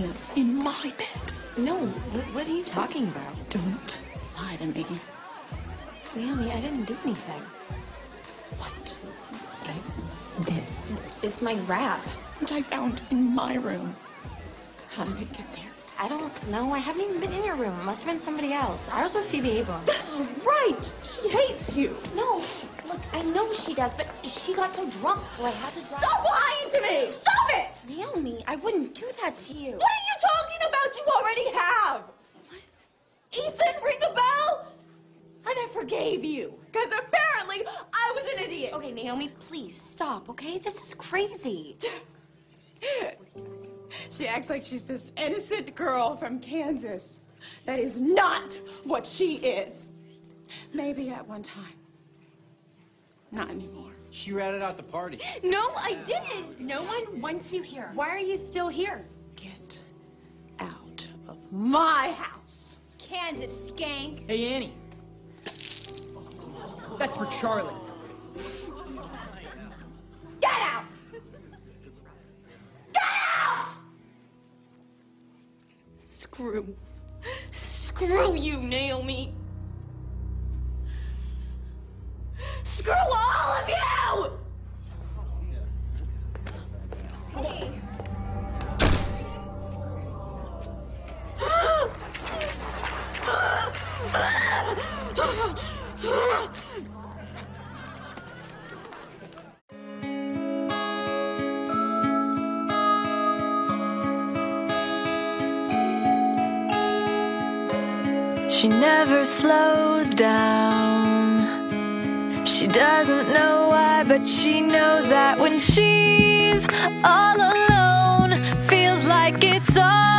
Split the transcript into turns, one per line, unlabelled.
here in my bed.
No, what are you talking about?
Don't lie to me.
Naomi, I didn't do anything.
What is this?
It's my wrap.
Which I found in my room. How did it get there?
I don't know. I haven't even been in your room. It must have been somebody else. I was with Phoebe Abrams.
Right! She hates you.
No, look, I know she does, but she got so drunk, so I had to drive.
Stop lying to me! Stop it!
Naomi, I wouldn't do that to you.
What are you talking about? You already have. What? Ethan, ring a bell? And I forgave you, because apparently I was an idiot.
Okay, Naomi, please stop, okay? This is crazy.
She acts like she's this innocent girl from Kansas. That is not what she is. Maybe at one time. Not anymore.
She ratted out the party.
No, I didn't. No one wants you here. Why are you still here?
Get out of my house.
Kansas skank.
Hey, Annie. That's for Charlie.
Get out! Get out!
Screw you, Naomi. Screw all of you! Hey.
She never slows down. She doesn't know why, but she knows that when she's all alone, feels like it's all